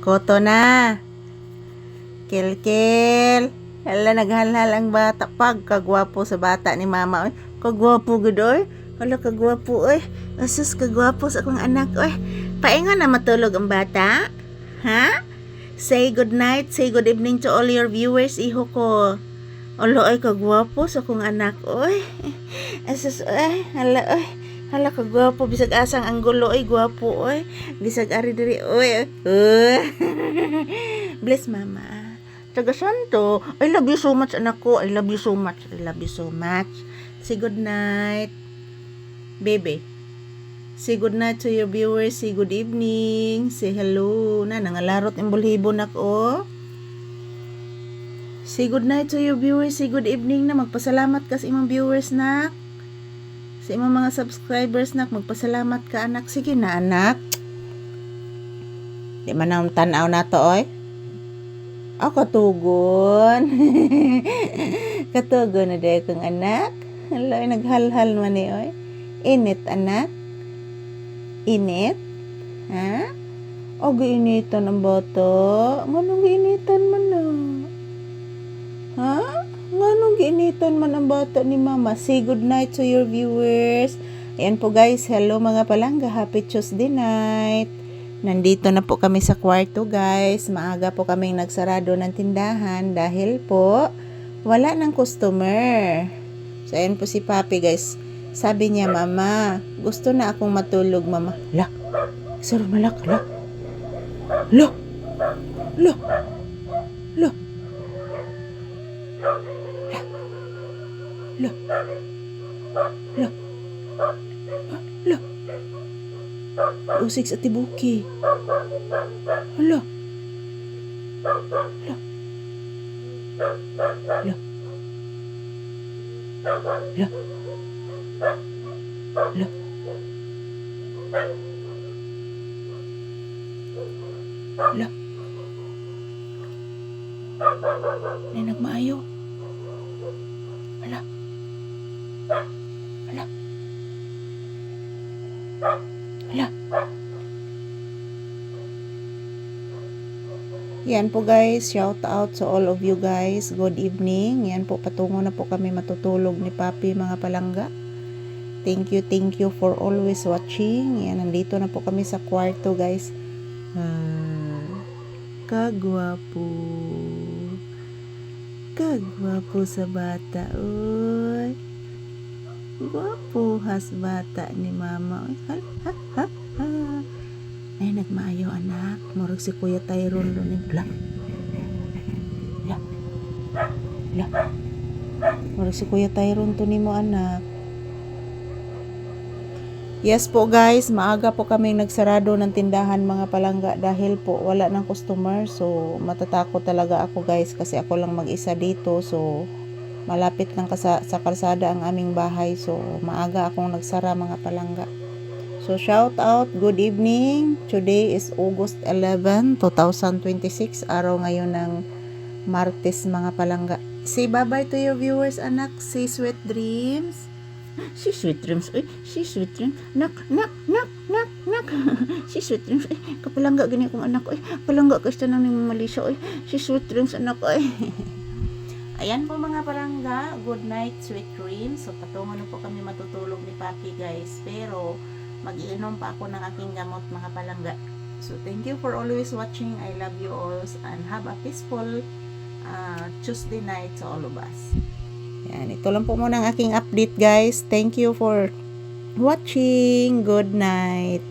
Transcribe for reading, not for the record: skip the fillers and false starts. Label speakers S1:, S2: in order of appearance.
S1: Koto na. Kel. Hala, naghalhal ang bata. Kagwapo sa bata ni mama. Oy. Kagwapo gud oy. Hala, kagwapo oy. Asus, kagwapo sa akong anak oy. Paingon na matulog ang bata? Ha? Say good night, say good evening to all your viewers, iho ko. Olo ay kagwapo sa akong anak oy. Asus oy, hala oy. Hala kagwapo bisag asang ang gulo oy, gwapo oy. Bisag ari diri oy. Bless mama. Taga santo. I love you so much anak ko. I love you so much. I love you so much. Say good night. Baby. Say good night to your viewers. Say good evening. Say hello. Na nangalarot ang bulhibo nak o. Say good night to your viewers. Say good evening na. Magpasalamat ka sa imong viewers nak. Sa imong mga subscribers nak. Magpasalamat ka anak. Sige na anak. Di man ang tanaw na to oy. Ako katugon. Katugon na dahil kong anak. Hala, naghalhal man eh oy. Init anak. Init? Ha? O giinitan ang bata? Nganong giinitan man na? Ha? Nganong giinitan man ang bata ni mama? Say good night to your viewers. Ayan po guys. Hello mga palangga. Happy Tuesday night. Nandito na po kami sa kwarto guys. Maaga po kaming nagsarado ng tindahan dahil po wala ng customer. So ayan po si Papi guys. Sabi niya, mama, gusto na akong matulog mama. La, sarap malak, la. La, la, la. La, la, la. Usig sa tibuki. Hala. Hala. Hala. Hala. Hala. Hala. Ay, nagmaayo. Hala. Hala. Hala. Yan po guys, shout out to all of you guys. Good evening. Yan po, patungo na po kami matutulog ni Papi mga palangga. Thank you for always watching. Yan, nandito na po kami sa kwarto guys. Kagwapo. Kagwapo sa bata. Uy. Gwapo has bata ni mama. Ha. Ay, nagmaayo anak. Murag si Kuya Tyrone doon. La. Murag si Kuya Tyrone to ni mo anak. Yes po guys, maaga po kami nagsarado ng tindahan mga palangga dahil po wala ng customer. So matatakot talaga ako guys kasi ako lang mag-isa dito. So malapit lang sa kalsada ang aming bahay. So maaga akong nagsara mga palangga. So shout out, good evening. Today is August 11, 2026. Araw ngayon ng Martes mga palangga. Say bye-bye to your viewers anak. Say sweet dreams. Si sweet dreams. Uy, si sweet dreams. Nak. Si sweet dreams. Uy, kapalangga gani kong anak. Uy, palangga ka siya nang malisya. Uy, si sweet dreams anak. Uy. Ayan po mga palangga. Good night, sweet dreams. So patungo na po kami matutulog ni Papi guys. Pero mag-iinom pa ako ng aking gamot mga palangga. So thank you for always watching. I love you all and have a peaceful Tuesday night to all of us. Yan, ito lang po muna ang aking update guys. Thank you for watching. Good night.